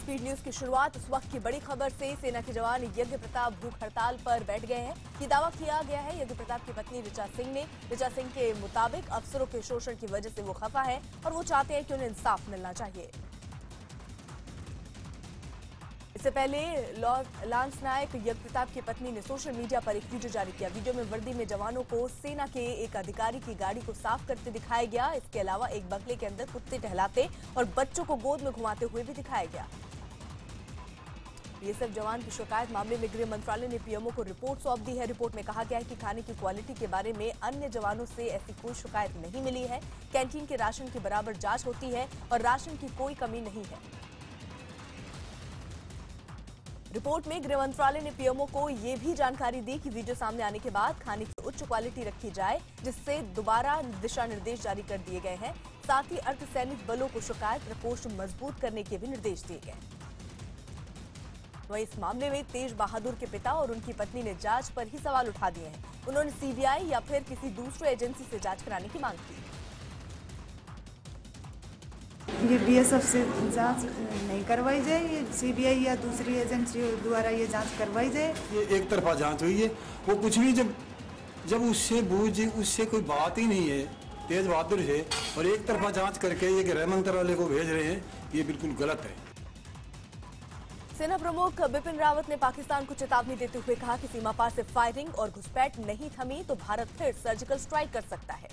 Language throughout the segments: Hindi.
स्पीड न्यूज की शुरुआत इस वक्त की बड़ी खबर से। सेना के जवान यज्ञ प्रताप भूख हड़ताल पर बैठ गए हैं। ये दावा किया गया है यज्ञ प्रताप की पत्नी ऋचा सिंह ने। ऋचा सिंह के मुताबिक अफसरों के शोषण की वजह से वो खफा है और वो चाहते हैं कि उन्हें इंसाफ मिलना चाहिए। इससे पहले लांस नायक यज्ञ प्रताप की पत्नी ने सोशल मीडिया पर एक वीडियो जारी किया। वीडियो में वर्दी में जवानों को सेना के एक अधिकारी की गाड़ी को साफ करते दिखाया गया। इसके अलावा एक बंगले के अंदर कुत्ते टहलाते और बच्चों को गोद में घुमाते हुए भी दिखाया गया। बीएसएफ जवान की शिकायत मामले में गृह मंत्रालय ने पीएमओ को रिपोर्ट सौंप दी है। रिपोर्ट में कहा गया है कि खाने की क्वालिटी के बारे में अन्य जवानों से ऐसी कोई शिकायत नहीं मिली है। कैंटीन के राशन की बराबर जांच होती है और राशन की कोई कमी नहीं है। रिपोर्ट में गृह मंत्रालय ने पीएमओ को यह भी जानकारी दी कि वीडियो सामने आने के बाद खाने की उच्च क्वालिटी रखी जाए, जिससे दोबारा दिशा निर्देश जारी कर दिए गए हैं। साथ ही अर्धसैनिक बलों को शिकायत प्रकोष्ठ मजबूत करने के भी निर्देश दिए गए। वहीं इस मामले में तेज बहादुर के पिता और उनकी पत्नी ने जांच पर ही सवाल उठा दिए हैं। उन्होंने सीबीआई या फिर किसी दूसरे एजेंसी से जांच कराने की मांग की। ये बीएसएफ से जांच नहीं करवाई जाए, ये सीबीआई या दूसरी एजेंसी द्वारा ये जांच करवाई जाए। ये एक तरफा जांच हुई है, वो कुछ भी जब उससे कोई बात ही नहीं है तेज बहादुर है, और एक तरफा जांच करके ये गृह मंत्रालय को भेज रहे हैं, ये बिल्कुल गलत है। सेना प्रमुख बिपिन रावत ने पाकिस्तान को चेतावनी देते हुए कहा कि सीमा पार से फायरिंग और घुसपैठ नहीं थमी तो भारत फिर सर्जिकल स्ट्राइक कर सकता है।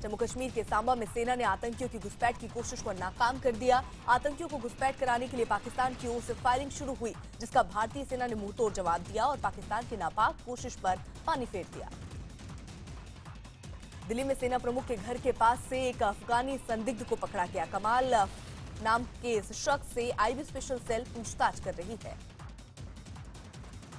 जम्मू कश्मीर के सांबा में सेना ने आतंकियों की घुसपैठ की कोशिश को नाकाम कर दिया। आतंकियों को घुसपैठ कराने के लिए पाकिस्तान की ओर से फायरिंग शुरू हुई, जिसका भारतीय सेना ने मुंहतोड़ जवाब दिया और पाकिस्तान की नापाक कोशिश पर पानी फेर दिया। दिल्ली में सेना प्रमुख के घर के पास से एक अफगानी संदिग्ध को पकड़ा गया। कमाल नाम के इस शख्स से आईबी स्पेशल सेल पूछताछ कर रही है।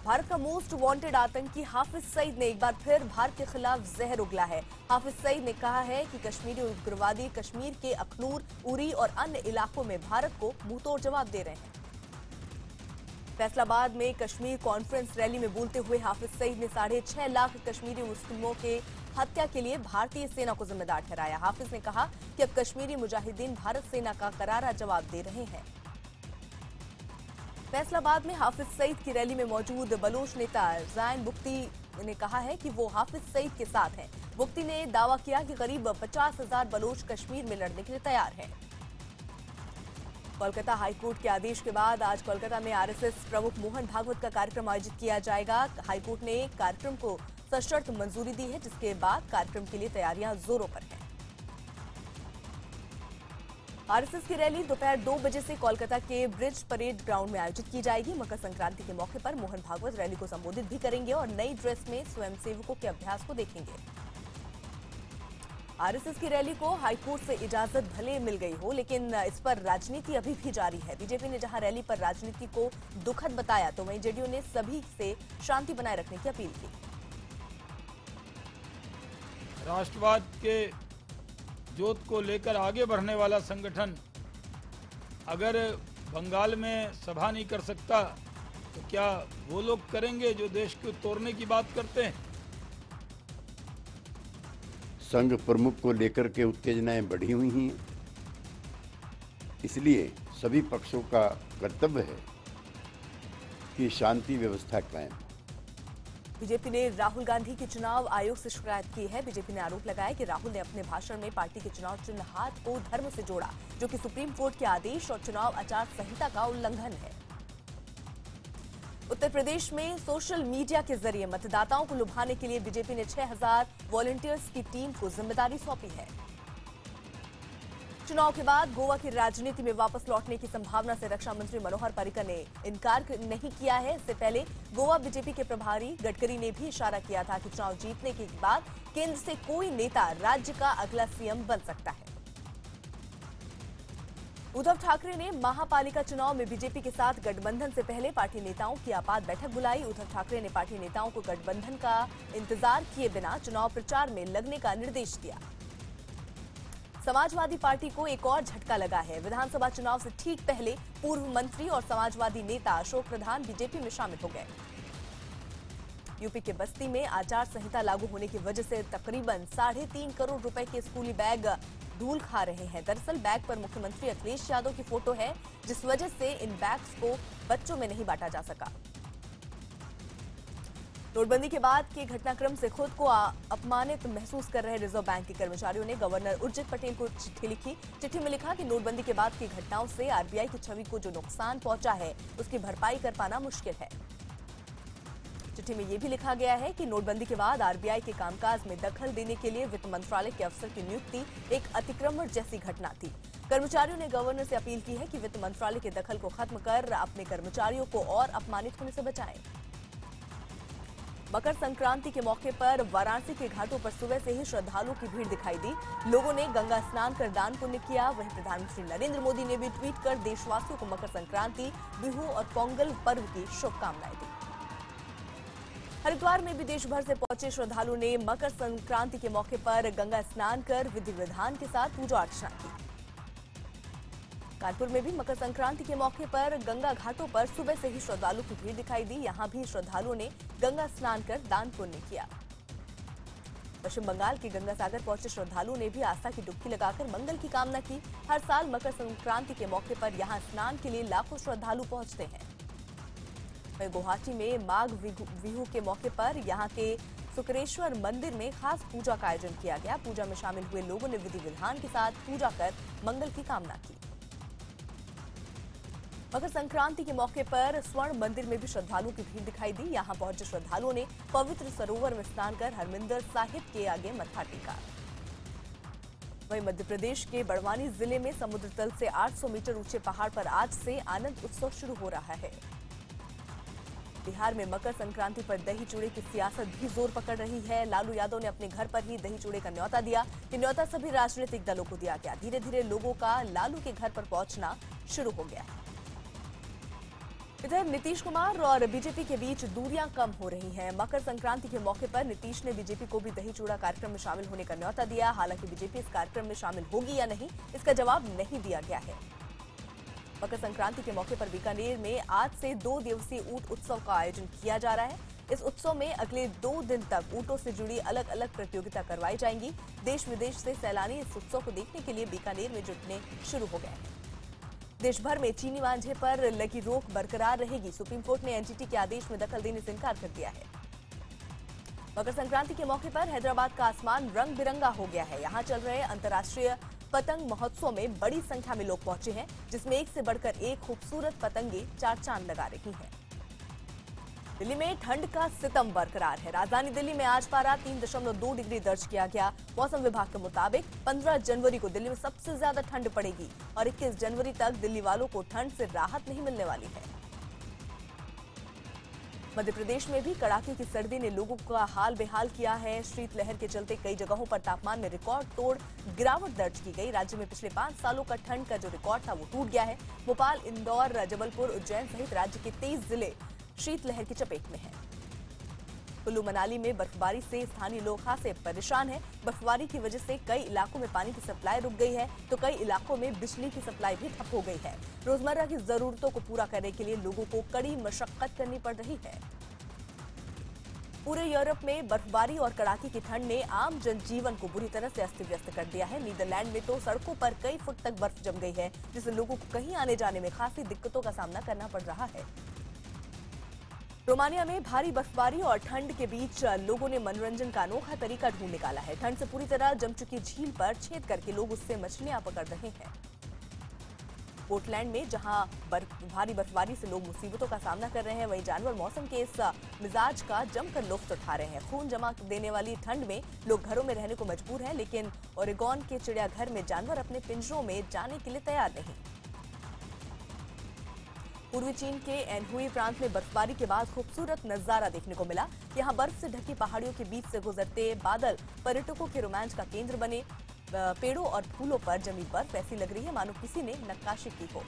भारत का मोस्ट वांटेड आतंकी हाफिज सईद ने एक बार फिर भारत के खिलाफ जहर उगला है। हाफिज सईद ने कहा है कि कश्मीरी उग्रवादी कश्मीर के अखनूर, उरी और अन्य इलाकों में भारत को मुंहतोड़ जवाब दे रहे हैं। फैसलाबाद में कश्मीर कॉन्फ्रेंस रैली में बोलते हुए हाफिज सईद ने 6.5 लाख कश्मीरी मुस्लिमों के हत्या के लिए भारतीय सेना को जिम्मेदार ठहराया। हाफिज ने कहा कि अब कश्मीरी मुजाहिदीन भारत सेना का करारा जवाब दे रहे हैं। फैसलाबाद में हाफिज सईद की रैली में मौजूद बलोच नेता जैन बुख्ती ने कहा है कि वो हाफिज सईद के साथ हैं। बुख्ती ने दावा किया कि करीब 50,000 बलोच कश्मीर में लड़ने के लिए तैयार हैं। कोलकाता हाईकोर्ट के आदेश के बाद आज कोलकाता में आरएसएस प्रमुख मोहन भागवत का कार्यक्रम आयोजित किया जाएगा। हाईकोर्ट ने कार्यक्रम को सशर्त मंजूरी दी है, जिसके बाद कार्यक्रम के लिए तैयारियां जोरों पर हैं। आरएसएस की रैली दोपहर 2 बजे से कोलकाता के ब्रिज परेड ग्राउंड में आयोजित की जाएगी। मकर संक्रांति के मौके पर मोहन भागवत रैली को संबोधित भी करेंगे और नई ड्रेस में स्वयंसेवकों के अभ्यास को देखेंगे। आरएसएस की रैली को हाईकोर्ट से इजाजत भले मिल गई हो, लेकिन इस पर राजनीति अभी भी जारी है। बीजेपी ने जहां रैली पर राजनीति को दुखद बताया, तो वहीं जेडीयू ने सभी से शांति बनाए रखने की अपील की। राष्ट्रवाद के जोत को लेकर आगे बढ़ने वाला संगठन अगर बंगाल में सभा नहीं कर सकता तो क्या वो लोग करेंगे जो देश को तोड़ने की बात करते हैं? संघ प्रमुख को लेकर के उत्तेजनाएं बढ़ी हुई हैं, इसलिए सभी पक्षों का कर्तव्य है कि शांति व्यवस्था कायम हो। बीजेपी ने राहुल गांधी की चुनाव आयोग से शिकायत की है। बीजेपी ने आरोप लगाया कि राहुल ने अपने भाषण में पार्टी के चुनाव चिन्ह हाथ को धर्म से जोड़ा, जो कि सुप्रीम कोर्ट के आदेश और चुनाव आचार संहिता का उल्लंघन है। उत्तर प्रदेश में सोशल मीडिया के जरिए मतदाताओं को लुभाने के लिए बीजेपी ने 6000 वॉलंटियर्स की टीम को जिम्मेदारी सौंपी है। चुनाव के बाद गोवा की राजनीति में वापस लौटने की संभावना से रक्षा मंत्री मनोहर पर्रिकर ने इनकार नहीं किया है। इससे पहले गोवा बीजेपी के प्रभारी गडकरी ने भी इशारा किया था कि चुनाव जीतने के बाद केंद्र से कोई नेता राज्य का अगला सीएम बन सकता है। उद्धव ठाकरे ने महापालिका चुनाव में बीजेपी के साथ गठबंधन से पहले पार्टी नेताओं की आपात बैठक बुलाई। उद्धव ठाकरे ने पार्टी नेताओं को गठबंधन का इंतजार किए बिना चुनाव प्रचार में लगने का निर्देश दिया। समाजवादी पार्टी को एक और झटका लगा है। विधानसभा चुनाव से ठीक पहले पूर्व मंत्री और समाजवादी नेता अशोक प्रधान बीजेपी में शामिल हो गए। यूपी के बस्ती में आचार संहिता लागू होने की वजह से तकरीबन 3.5 करोड़ रुपए के स्कूली बैग धूल खा रहे हैं। दरअसल बैग पर मुख्यमंत्री अखिलेश यादव की फोटो है, जिस वजह से इन बैग्स को बच्चों में नहीं बांटा जा सका। नोटबंदी के बाद के घटनाक्रम से खुद को अपमानित महसूस कर रहे रिजर्व बैंक के कर्मचारियों ने गवर्नर उर्जित पटेल को चिट्ठी लिखी। चिट्ठी में लिखा कि नोटबंदी के बाद की घटनाओं से आरबीआई की छवि को जो नुकसान पहुंचा है, उसकी भरपाई कर पाना मुश्किल है। चिट्ठी में यह भी लिखा गया है कि नोटबंदी के बाद आरबीआई के कामकाज में दखल देने के लिए वित्त मंत्रालय के अफसर की नियुक्ति एक अतिक्रमण जैसी घटना थी। कर्मचारियों ने गवर्नर से अपील की है कि वित्त मंत्रालय के दखल को खत्म कर अपने कर्मचारियों को और अपमानित होने से बचाएं। मकर संक्रांति के मौके पर वाराणसी के घाटों पर सुबह से ही श्रद्धालुओं की भीड़ दिखाई दी। लोगों ने गंगा स्नान कर दान पुण्य किया। वहीं प्रधानमंत्री नरेंद्र मोदी ने भी ट्वीट कर देशवासियों को मकर संक्रांति, बिहू और पोंगल पर्व की शुभकामनाएं दी। हरिद्वार में भी देश भर से पहुंचे श्रद्धालुओं ने मकर संक्रांति के मौके पर गंगा स्नान कर विधि विधान के साथ पूजा अर्चना की। कानपुर में भी मकर संक्रांति के मौके पर गंगा घाटों पर सुबह से ही श्रद्धालुओं की भीड़ दिखाई दी। यहां भी श्रद्धालुओं ने गंगा स्नान कर दान पुण्य किया। पश्चिम बंगाल के गंगा सागर पहुंचे श्रद्धालुओं ने भी आस्था की डुबकी लगाकर मंगल की कामना की। हर साल मकर संक्रांति के मौके पर यहां स्नान के लिए लाखों श्रद्धालु पहुंचते हैं। वहीं गुवाहाटी में माघ बिहू के मौके पर यहां के सुकरेश्वर मंदिर में खास पूजा का आयोजन किया गया। पूजा में शामिल हुए लोगों ने विधि विधान के साथ पूजा कर मंगल की कामना की। मकर संक्रांति के मौके पर स्वर्ण मंदिर में भी श्रद्धालुओं की भीड़ दिखाई दी। यहां पहुंचे श्रद्धालुओं ने पवित्र सरोवर में स्नान कर हरमिंदर साहिब के आगे मत्था टेका। वहीं मध्य प्रदेश के बड़वानी जिले में समुद्र तल से 800 मीटर ऊंचे पहाड़ पर आज से आनंद उत्सव शुरू हो रहा है। बिहार में मकर संक्रांति पर दही चूड़े की सियासत भी जोर पकड़ रही है। लालू यादव ने अपने घर पर ही दही चूड़े का न्योता दिया। ये न्योता सभी राजनीतिक दलों को दिया गया। धीरे धीरे लोगों का लालू के घर पर पहुंचना शुरू हो गया है। इधर नीतीश कुमार और बीजेपी के बीच दूरियां कम हो रही हैं। मकर संक्रांति के मौके पर नीतीश ने बीजेपी को भी दही चूड़ा कार्यक्रम में शामिल होने का न्योता दिया। हालांकि बीजेपी इस कार्यक्रम में शामिल होगी या नहीं, इसका जवाब नहीं दिया गया है। मकर संक्रांति के मौके पर बीकानेर में आज से 2 दिवसीय ऊंट उत्सव का आयोजन किया जा रहा है। इस उत्सव में अगले 2 दिन तक ऊंटों से जुड़ी अलग अलग प्रतियोगिता करवाई जाएंगी। देश विदेश से सैलानी इस उत्सव को देखने के लिए बीकानेर में जुटने शुरू हो गए हैं। देश भर में चीनी मांझे पर लगी रोक बरकरार रहेगी। सुप्रीम कोर्ट ने एनजीटी के आदेश में दखल देने से इनकार कर दिया है। मकर संक्रांति के मौके पर हैदराबाद का आसमान रंग बिरंगा हो गया है। यहां चल रहे अंतर्राष्ट्रीय पतंग महोत्सव में बड़ी संख्या में लोग पहुंचे हैं, जिसमें एक से बढ़कर एक खूबसूरत पतंगे चार चांद लगा रही हैं। दिल्ली में ठंड का सितम बरकरार है। राजधानी दिल्ली में आज पारा 3.2 डिग्री दर्ज किया गया। मौसम विभाग के मुताबिक 15 जनवरी को दिल्ली में सबसे ज्यादा ठंड पड़ेगी और 21 जनवरी तक दिल्ली वालों को ठंड से राहत नहीं मिलने वाली है। मध्य प्रदेश में भी कड़ाके की सर्दी ने लोगों का हाल बेहाल किया है। शीतलहर के चलते कई जगहों पर तापमान में रिकॉर्ड तोड़ गिरावट दर्ज की गई। राज्य में पिछले 5 सालों का ठंड का जो रिकॉर्ड था वो टूट गया है। भोपाल, इंदौर, जबलपुर, उज्जैन सहित राज्य के 23 जिले शीतलहर की चपेट में है। कुल्लू मनाली में बर्फबारी से स्थानीय लोग खासे परेशान हैं। बर्फबारी की वजह से कई इलाकों में पानी की सप्लाई रुक गई है, तो कई इलाकों में बिजली की सप्लाई भी ठप हो गई है। रोजमर्रा की जरूरतों को पूरा करने के लिए लोगों को कड़ी मशक्कत करनी पड़ रही है। पूरे यूरोप में बर्फबारी और कड़ाके की ठंड ने आम जनजीवन को बुरी तरह से अस्त व्यस्त कर दिया है। नीदरलैंड में तो सड़कों पर कई फुट तक बर्फ जम गई है, जिससे लोगों को कहीं आने जाने में खासी दिक्कतों का सामना करना पड़ रहा है। रोमानिया में भारी बर्फबारी और ठंड के बीच लोगों ने मनोरंजन का अनोखा तरीका ढूंढ निकाला है। ठंड से पूरी तरह जम चुकी झील पर छेद करके लोग उससे मछलियां पकड़ रहे हैं। पोर्टलैंड में जहां भारी बर्फबारी से लोग मुसीबतों का सामना कर रहे हैं, वहीं जानवर मौसम के इस मिजाज का जमकर लुत्फ उठा रहे हैं। खून जमा देने वाली ठंड में लोग घरों में रहने को मजबूर हैं, लेकिन ओरेगोन के चिड़ियाघर में जानवर अपने पिंजरों में जाने के लिए तैयार नहीं। पूर्वी चीन के एनहुई प्रांत में बर्फबारी के बाद खूबसूरत नजारा देखने को मिला। यहां बर्फ से ढकी पहाड़ियों के बीच से गुजरते बादल पर्यटकों के रोमांच का केंद्र बने। पेड़ों और फूलों पर जमी बर्फ ऐसी लग रही है मानो किसी ने नक्काशी की हो।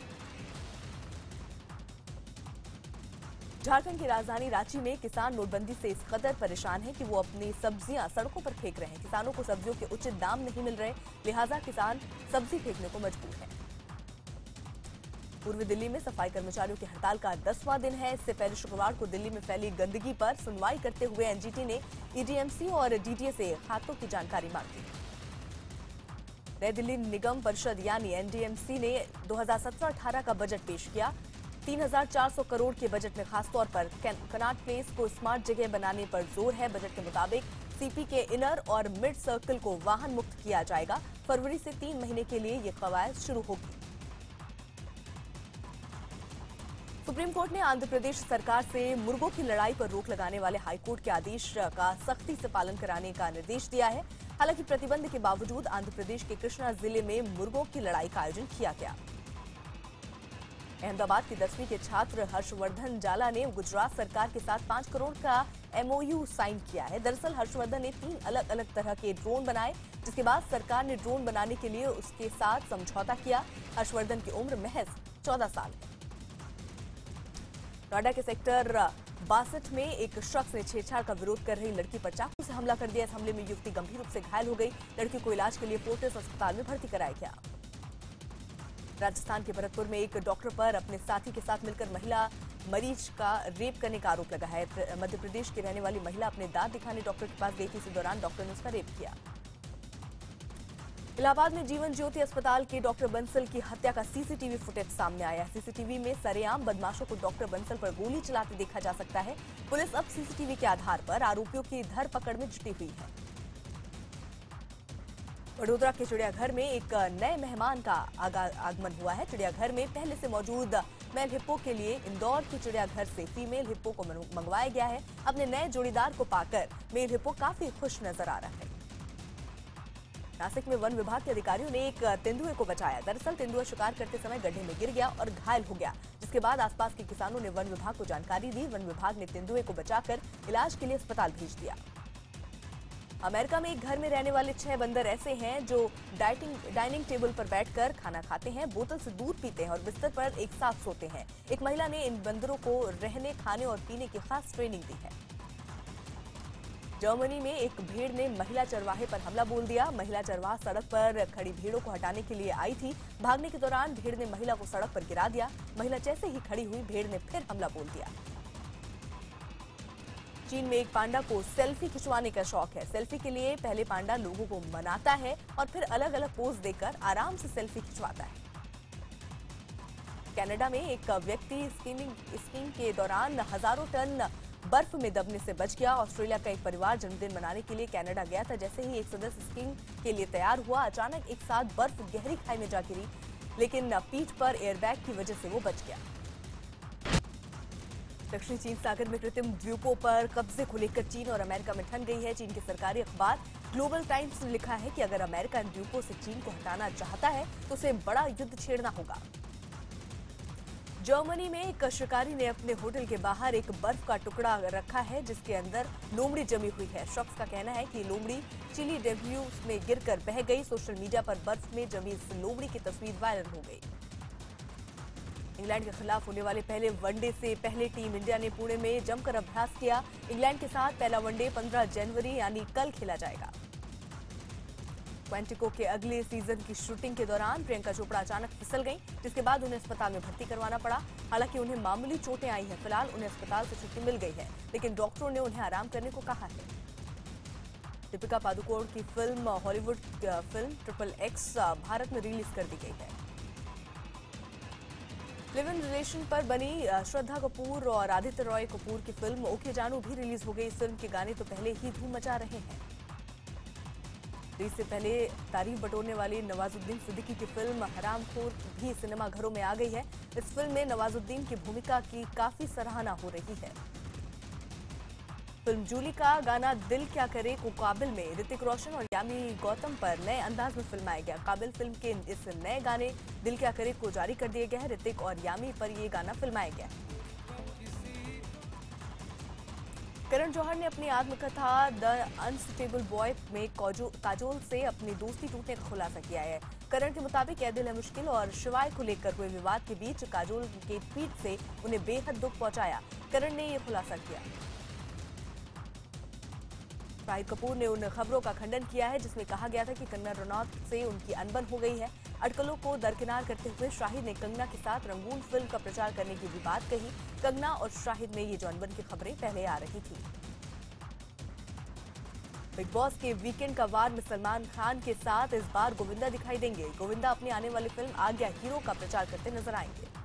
झारखंड की राजधानी रांची में किसान नोटबंदी से इस कदर परेशान हैं कि वो अपनी सब्जियां सड़कों पर फेंक रहे हैं। किसानों को सब्जियों के उचित दाम नहीं मिल रहे, लिहाजा किसान सब्जी फेंकने को मजबूर हैं। पूर्वी दिल्ली में सफाई कर्मचारियों की हड़ताल का 10वां दिन है। इससे पहले शुक्रवार को दिल्ली में फैली गंदगी पर सुनवाई करते हुए एनजीटी ने ईडीएमसी और डीडीए से खातों की जानकारी मांगी। नई दिल्ली निगम परिषद यानी एनडीएमसी ने 2017-18 का बजट पेश किया। 3,400 करोड़ के बजट में खासतौर पर कनॉट प्लेस को स्मार्ट जगह बनाने पर जोर है। बजट के मुताबिक सीपी के इनर और मिड सर्कल को वाहन मुक्त किया जाएगा। फरवरी से 3 महीने के लिए ये कवायद शुरू होगी। सुप्रीम कोर्ट ने आंध्र प्रदेश सरकार से मुर्गों की लड़ाई पर रोक लगाने वाले हाईकोर्ट के आदेश का सख्ती से पालन कराने का निर्देश दिया है। हालांकि प्रतिबंध के बावजूद आंध्र प्रदेश के कृष्णा जिले में मुर्गों की लड़ाई का आयोजन किया गया। अहमदाबाद की 10वीं के छात्र हर्षवर्धन जाला ने गुजरात सरकार के साथ 5 करोड़ का एमओयू साइन किया है। दरअसल हर्षवर्धन ने 3 अलग अलग तरह के ड्रोन बनाए, जिसके बाद सरकार ने ड्रोन बनाने के लिए उसके साथ समझौता किया। हर्षवर्धन की उम्र महज 14 साल है। नोएडा के सेक्टर 62 में एक शख्स ने छेड़छाड़ का विरोध कर रही लड़की पर चाकू से हमला कर दिया। इस हमले में युवती गंभीर रूप से घायल हो गई। लड़की को इलाज के लिए फोर्टिस अस्पताल में भर्ती कराया गया। राजस्थान के भरतपुर में एक डॉक्टर पर अपने साथी के साथ मिलकर महिला मरीज का रेप करने का आरोप लगा है। मध्य प्रदेश की रहने वाली महिला अपने दांत दिखाने डॉक्टर के पास गई थी। इसी दौरान डॉक्टर ने उसका रेप किया। इलाहाबाद में जीवन ज्योति अस्पताल के डॉक्टर बंसल की हत्या का सीसीटीवी फुटेज सामने आया है। सीसीटीवी में सरेआम बदमाशों को डॉक्टर बंसल पर गोली चलाते देखा जा सकता है। पुलिस अब सीसीटीवी के आधार पर आरोपियों की धरपकड़ में जुटी हुई है। वडोदरा के चिड़ियाघर में एक नए मेहमान का आगमन हुआ है। चिड़ियाघर में पहले से मौजूद मेल हिप्पो के लिए इंदौर के चिड़ियाघर से फीमेल हिप्पो को मंगवाया गया है। अपने नए जोड़ीदार को पाकर मेल हिप्पो काफी खुश नजर आ रहा है। नासिक में वन विभाग के अधिकारियों ने एक तेंदुए को बचाया। दरअसल तेंदुआ शिकार करते समय गड्ढे में गिर गया और घायल हो गया, जिसके बाद आसपास के किसानों ने वन विभाग को जानकारी दी। वन विभाग ने तेंदुए को बचाकर इलाज के लिए अस्पताल भेज दिया। अमेरिका में एक घर में रहने वाले 6 बंदर ऐसे हैं जो डाइनिंग टेबल पर बैठकर खाना खाते हैं, बोतल से दूध पीते हैं और बिस्तर पर एक साथ सोते हैं। एक महिला ने इन बंदरों को रहने, खाने और पीने की खास ट्रेनिंग दी है। जर्मनी में एक भेड़ ने महिला चरवाहे पर हमला बोल दिया। महिला चरवाहा सड़क पर खड़ी भेड़ों को हटाने के लिए आई थी। भागने के दौरान भेड़ ने महिला को सड़क पर गिरा दिया। महिला जैसे ही खड़ी हुई, भेड़ ने फिर हमला बोल दिया। चीन में एक पांडा को सेल्फी खिंचवाने का शौक है। सेल्फी के लिए पहले पांडा लोगों को मनाता है और फिर अलग अलग पोज देकर आराम से सेल्फी खिंचवाता है। कनाडा में एक व्यक्ति स्कीइंग के दौरान हजारों टन बर्फ में दबने से बच गया। ऑस्ट्रेलिया का एक परिवार जन्मदिन मनाने के लिए कनाडा गया था। जैसे ही एक सदस्य स्कीइंग के लिए तैयार हुआ, अचानक एक साथ बर्फ गहरी खाई में जा गिरी, लेकिन पीठ पर एयरबैग की वजह से वो बच गया। दक्षिणी चीन सागर में कृत्रिम द्वीपों पर कब्जे को लेकर चीन और अमेरिका में ठन गई है। चीन के सरकारी अखबार ग्लोबल टाइम्स ने लिखा है कि अगर अमेरिका इन द्वीपों से चीन को हटाना चाहता है तो उसे बड़ा युद्ध छेड़ना होगा। जर्मनी में एक शिकारी ने अपने होटल के बाहर एक बर्फ का टुकड़ा रखा है, जिसके अंदर लोमड़ी जमी हुई है। शख्स का कहना है कि लोमड़ी चिली डेव्यूज में गिरकर बह गई। सोशल मीडिया पर बर्फ में जमी इस लोमड़ी की तस्वीर वायरल हो गई। इंग्लैंड के खिलाफ होने वाले पहले वनडे से पहले टीम इंडिया ने पुणे में जमकर अभ्यास किया। इंग्लैंड के साथ पहला वनडे 15 जनवरी यानी कल खेला जाएगा। क्वांटिको के अगले सीजन की शूटिंग के दौरान प्रियंका चोपड़ा अचानक फिसल गईं, जिसके बाद उन्हें अस्पताल में भर्ती करवाना पड़ा। हालांकि उन्हें मामूली चोटें आई हैं। फिलहाल उन्हें अस्पताल से छुट्टी मिल गई है, लेकिन डॉक्टरों ने उन्हें आराम करने को कहा है। दीपिका पादुकोण की film Hollywood film XXX Bharat में रिलीज कर दी गई है। लिव इन रिलेशन पर बनी श्रद्धा कपूर और आदित्य रॉय कपूर की फिल्म ओके जानू भी रिलीज हो गई। इस फिल्म के गाने तो पहले ही धूम मचा रहे हैं। इससे पहले तारीफ बटोरने वाली नवाजुद्दीन सिद्दीकी की फिल्म हरामखोर भी सिनेमाघरों में आ गई है। इस फिल्म में नवाजुद्दीन की भूमिका की काफी सराहना हो रही है। फिल्म जूली का गाना दिल क्या करे को काबिल में ऋतिक रोशन और यामी गौतम पर नए अंदाज में फिल्माया गया। काबिल फिल्म के इस नए गाने दिल क्या करे को जारी कर दिया गया है। ऋतिक और यामी पर यह गाना फिल्माया गया है। करण जौहर ने अपनी आत्मकथा द अनस्टेबल बॉय में काजोल से अपनी दोस्ती टूटने का खुलासा किया है। करण के मुताबिक ए दिल है मुश्किल और शिवाय को लेकर हुए विवाद के बीच काजोल के ट्वीट से उन्हें बेहद दुख पहुंचाया। करण ने यह खुलासा किया। शाहिद कपूर ने उन खबरों का खंडन किया है जिसमें कहा गया था कि कंगना रनौत से उनकी अनबन हो गई है। अटकलों को दरकिनार करते हुए शाहिद ने कंगना के साथ रंगून फिल्म का प्रचार करने की भी बात कही। कंगना और शाहिद में ये जो अनबन की खबरें पहले आ रही थी। बिग बॉस के वीकेंड का वार में सलमान खान के साथ इस बार गोविंदा दिखाई देंगे। गोविंदा अपनी आने वाली फिल्म आज्ञा हीरो का प्रचार करते नजर आएंगे।